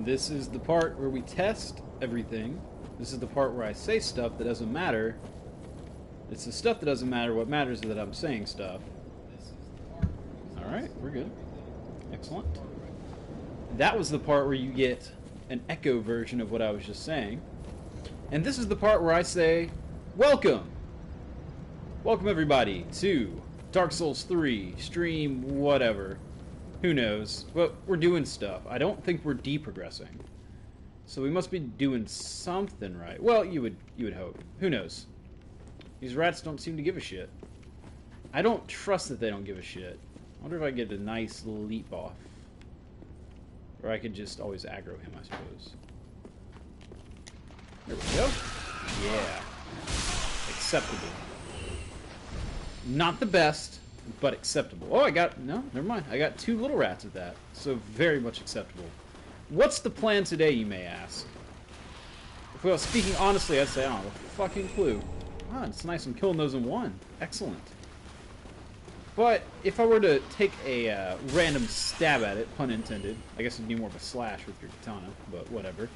This is the part where we test everything. This is the part where I say stuff that doesn't matter. It's the stuff that doesn't matter. What matters is that I'm saying stuff. Alright, we're good. Excellent. That was the part where you get an echo version of what I was just saying. And this is the part where I say, welcome! Welcome everybody to Dark Souls 3, stream, whatever. Who knows? But we're doing stuff. I don't think we're deprogressing. So we must be doing something right. Well, you would hope. Who knows? These rats don't seem to give a shit. I don't trust that they don't give a shit. I wonder if I get a nice leap off. Or I could just always aggro him, I suppose. There we go. Yeah. Acceptable. Not the best, but acceptable. Oh, no, never mind. I got 2 little rats at that. So very much acceptable. What's the plan today, you may ask? If I was speaking honestly, I'd say, I don't have a fucking clue. Ah, it's nice I'm killing those in one. Excellent. But if I were to take a random stab at it, pun intended, I guess it'd be more of a slash with your katana, but whatever.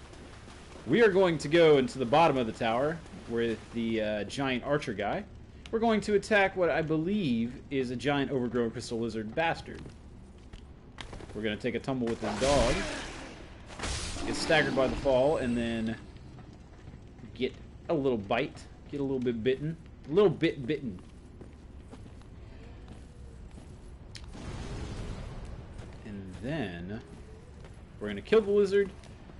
We are going to go into the bottom of the tower with the giant archer guy. We're going to attack what I believe is a giant overgrown crystal lizard bastard. We're going to take a tumble with his dog, get staggered by the fall, and then get a little bite, get a little bit bitten, a little bit bitten. And then we're going to kill the lizard,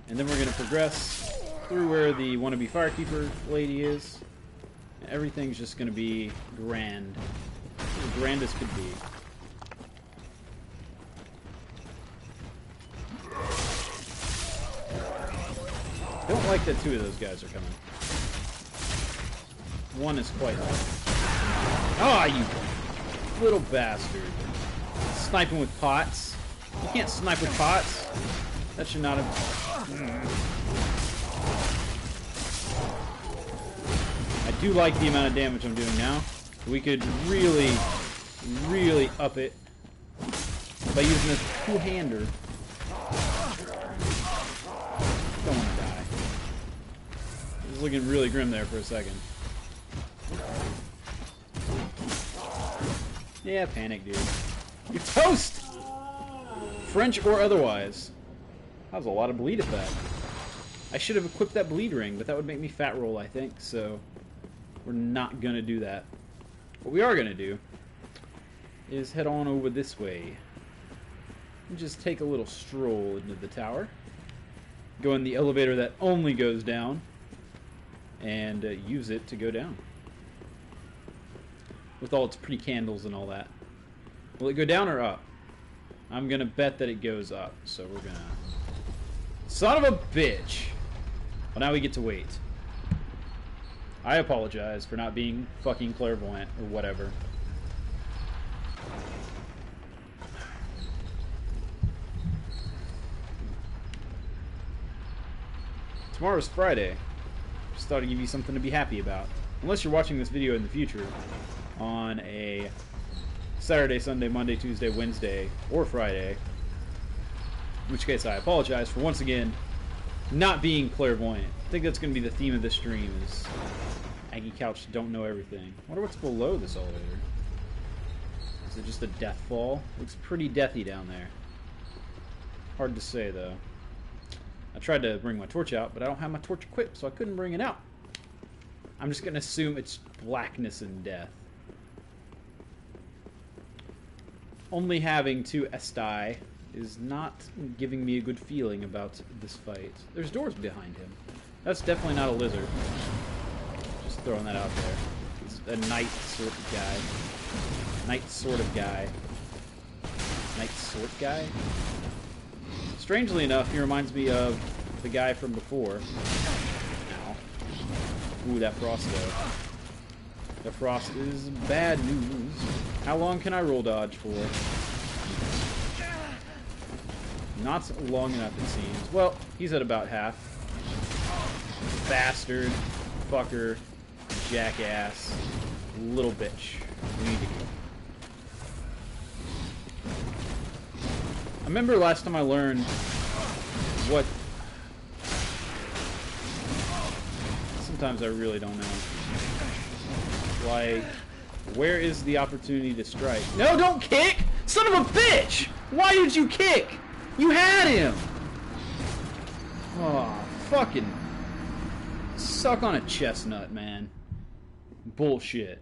and then we're going to progress through where the wannabe firekeeper lady is. And everything's just going to be grand. As grand as could be. Don't like that 2 of those guys are coming. One is quite hard. Ah, you little bastard. Sniping with pots. You can't snipe with pots. That should not have... I do like the amount of damage I'm doing now. We could really, really up it by using this two-hander. Don't want to die. It was looking really grim there for a second. Yeah, panic, dude. You're toast! French or otherwise. That was a lot of bleed effect. I should have equipped that bleed ring, but that would make me fat roll, I think, so we're not going to do that. What we are going to do is head on over this way and just take a little stroll into the tower. Go in the elevator that only goes down and use it to go down. With all its pretty candles and all that. Will it go down or up? I'm going to bet that it goes up, so we're going to... Son of a bitch! Well, now we get to wait. I apologize for not being fucking clairvoyant or whatever. Tomorrow's Friday. Just thought I'd give you something to be happy about. Unless you're watching this video in the future on a Saturday, Sunday, Monday, Tuesday, Wednesday, or Friday. In which case I apologize for once again not being clairvoyant. I think that's going to be the theme of this stream is Aggie Couch don't know everything. I wonder what's below this elevator. Is it just a death fall? Looks pretty deathy down there. Hard to say though. I tried to bring my torch out, but I don't have my torch equipped, so I couldn't bring it out. I'm just going to assume it's blackness and death. Only having 2 Estai is not giving me a good feeling about this fight. There's doors behind him. That's definitely not a lizard. Just throwing that out there. He's a knight sort of guy. Knight sort of guy. Knight sort guy? Strangely enough, he reminds me of the guy from before. Ow. Ooh, that frost though. The frost is bad news. How long can I roll dodge for? Not long enough, it seems. Well, he's at about half. Bastard. Fucker. Jackass. Little bitch. We need to go. I remember last time I learned what sometimes I really don't know. Like, where is the opportunity to strike? No, don't kick! Son of a bitch! Why did you kick? You had him! Oh, fucking suck on a chestnut, man. Bullshit.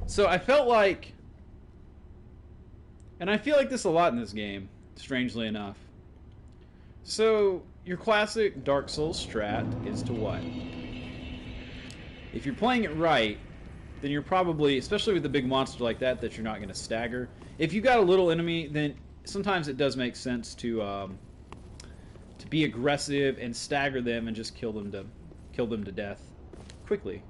So I felt like, and I feel like this a lot in this game, strangely enough. So your classic Dark Souls strat is to what? If you're playing it right, then you're probably, especially with a big monster like that you're not going to stagger. If you've got a little enemy, then sometimes it does make sense to be aggressive and stagger them and just kill them to death quickly.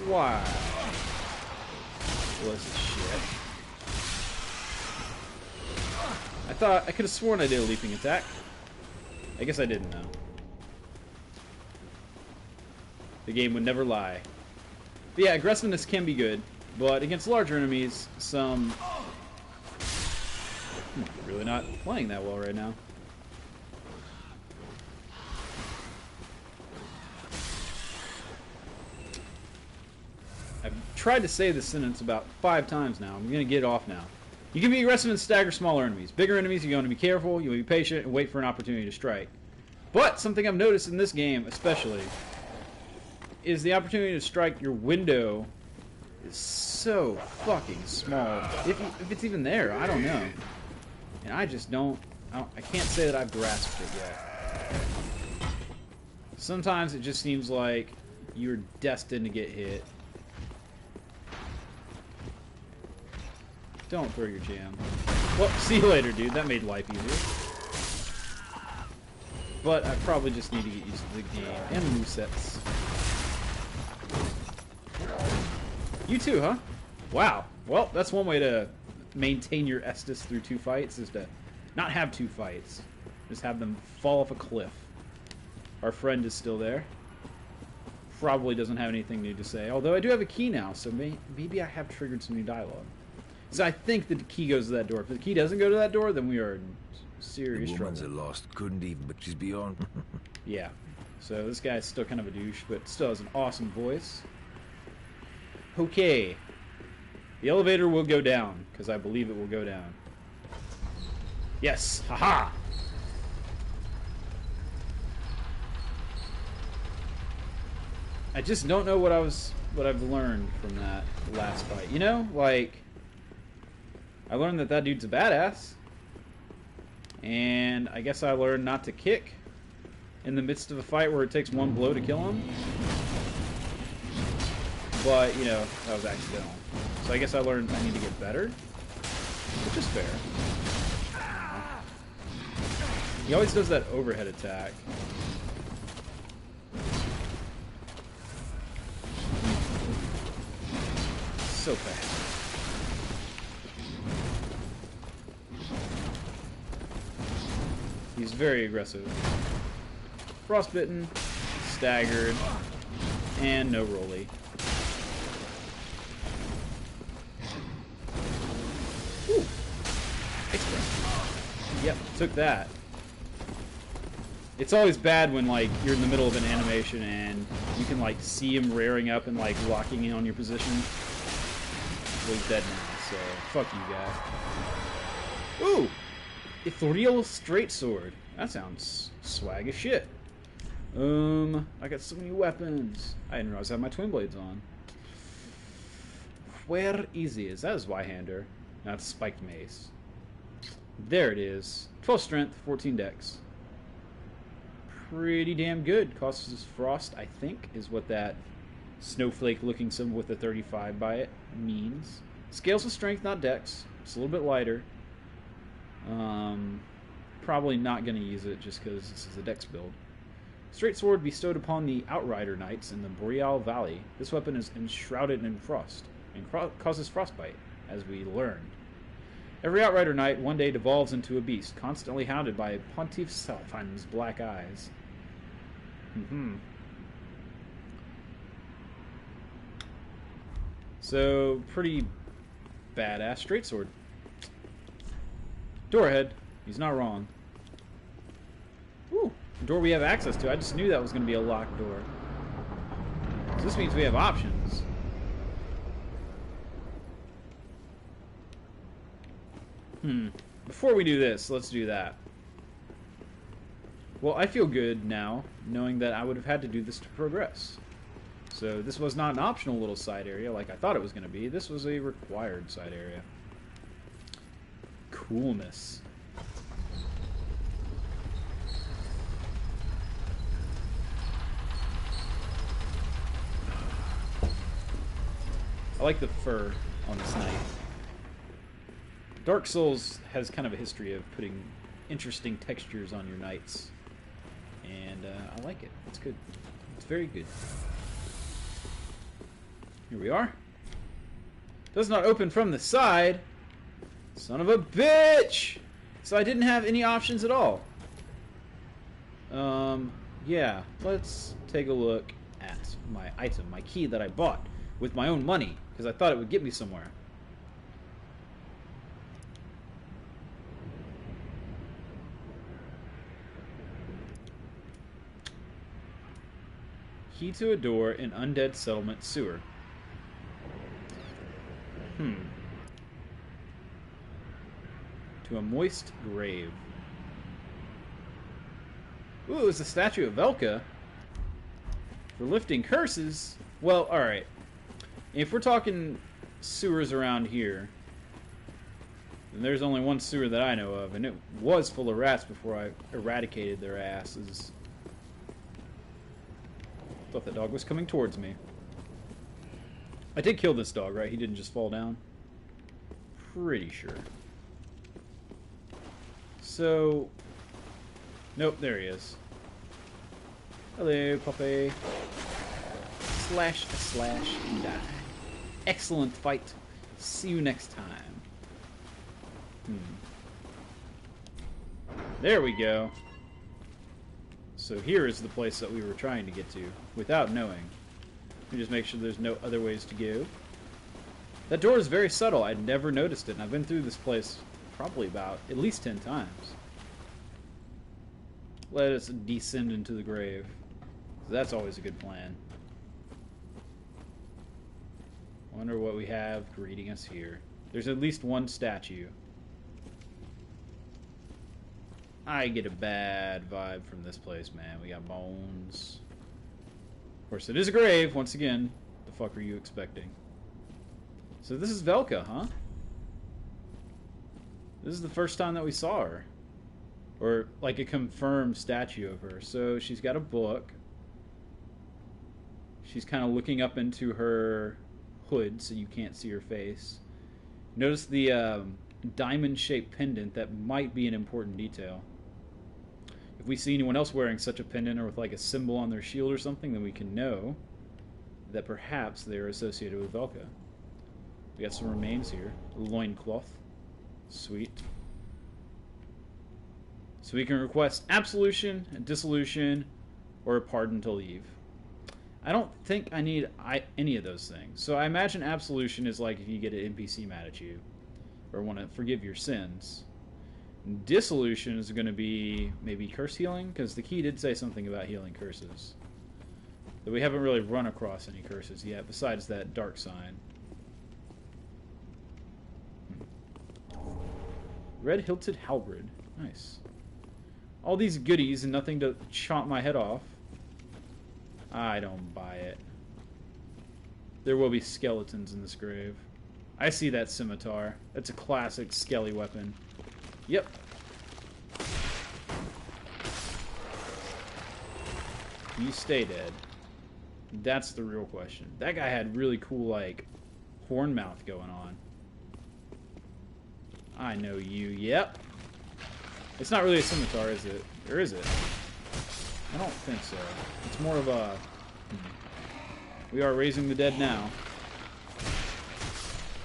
Wow. What's this shit? I could have sworn I did a leaping attack. I guess I didn't know. The game would never lie. But yeah, aggressiveness can be good, but against larger enemies, really not playing that well right now. I've tried to say this sentence about 5 times now. I'm going to get it off now. You can be aggressive and stagger smaller enemies. Bigger enemies, you're going to be careful, you'll be patient, and wait for an opportunity to strike. But something I've noticed in this game, especially, is the opportunity to strike your window is so fucking small. If it's even there, I don't know. And I just don't... I can't say that I've grasped it yet. Sometimes it just seems like you're destined to get hit. Don't throw your jam. Well, see you later, dude. That made life easier. But I probably just need to get used to the game and the movesets. You too, huh? Wow. Well, that's one way to maintain your Estus through 2 fights, is to not have 2 fights. Just have them fall off a cliff. Our friend is still there. Probably doesn't have anything new to say. Although I do have a key now, so maybe I have triggered some new dialogue. So I think that the key goes to that door. If the key doesn't go to that door, then we are in serious trouble. The woman's a lost, couldn't even, but she's beyond. Yeah. So this guy's still kind of a douche, but still has an awesome voice. Okay. The elevator will go down, because I believe it will go down. Yes! Haha! I just don't know what I've learned from that last fight. You know, like, I learned that dude's a badass, and I guess I learned not to kick in the midst of a fight where it takes 1 blow to kill him. But, you know, that was accidental. So I guess I learned I need to get better, which is fair. He always does that overhead attack. So fast. He's very aggressive. Frostbitten, staggered, and no rolly. Ooh. Extra. Yep, took that. It's always bad when, like, you're in the middle of an animation and you can, like, see him rearing up and, like, locking in on your position. Well, he's dead now, so fuck you guys. Ooh! Ethereal straight sword. That sounds swag as shit. I got so many weapons. I didn't realize I had my twin blades on. Where is it? That is Y-hander. Not spiked mace. There it is. 12 strength, 14 dex. Pretty damn good. Causes frost, I think, is what that snowflake-looking symbol with the 35 by it means. Scales with strength, not dex. It's a little bit lighter. Probably not going to use it just because this is a dex build. Straight sword bestowed upon the Outrider Knights in the Boreal Valley. This weapon is enshrouded in frost and causes frostbite, as we learned. Every Outrider Knight one day devolves into a beast, constantly hounded by Pontiff Salfan's black eyes. So, pretty badass straight sword. Door ahead. He's not wrong. Ooh, a door we have access to. I just knew that was going to be a locked door. So this means we have options. Before we do this, let's do that. Well, I feel good now, knowing that I would have had to do this to progress. So this was not an optional little side area like I thought it was going to be. This was a required side area. Coolness. I like the fur on this knight. Dark Souls has kind of a history of putting interesting textures on your knights. And I like it. It's good. It's very good. Here we are. Does not open from the side. Son of a bitch! So I didn't have any options at all. Yeah. Let's take a look at my item, my key that I bought with my own money, because I thought it would get me somewhere. Key to a door in undead settlement sewer. To a moist grave. Ooh, it's a statue of Velka. For lifting curses? Well, alright. If we're talking sewers around here, then there's only one sewer that I know of, and it was full of rats before I eradicated their asses. Thought the dog was coming towards me. I did kill this dog, right? He didn't just fall down. Pretty sure. So... Nope, there he is. Hello, puppy. Slash, slash, die. Excellent fight. See you next time. There we go. So here is the place that we were trying to get to, without knowing. Let me just make sure there's no other ways to go. That door is very subtle. I'd never noticed it, and I've been through this place probably about at least 10 times. Let us descend into the grave. That's always a good plan. Wonder what we have greeting us here. There's at least one statue. I get a bad vibe from this place, man. We got bones. Of course, it is a grave, once again. The fuck were you expecting? So this is Velka, huh? This is the first time that we saw her. Or, like, a confirmed statue of her. So she's got a book. She's kind of looking up into her hood so you can't see her face. Notice the diamond-shaped pendant. That might be an important detail. If we see anyone else wearing such a pendant or with like a symbol on their shield or something, then we can know that perhaps they're associated with Velka. We got some remains here. A loincloth. Sweet. So we can request absolution, dissolution, or a pardon to leave. I don't think I need any of those things. So I imagine absolution is like if you get an NPC mad at you or want to forgive your sins. Dissolution is going to be maybe curse healing, because the key did say something about healing curses. But we haven't really run across any curses yet, besides that dark sign. Red-hilted halberd. Nice. All these goodies and nothing to chomp my head off. I don't buy it. There will be skeletons in this grave. I see that scimitar. That's a classic skelly weapon. Yep. You stay dead. That's the real question. That guy had really cool, like, horn mouth going on. I know you. Yep. It's not really a scimitar, is it? Or is it? I don't think so. It's more of a... We are raising the dead now.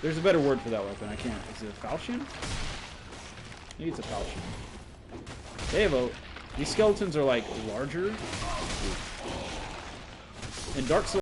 There's a better word for that weapon. I can't... Is it a falchion? Maybe it's a falchion. They have a... These skeletons are, like, larger. In Dark Souls...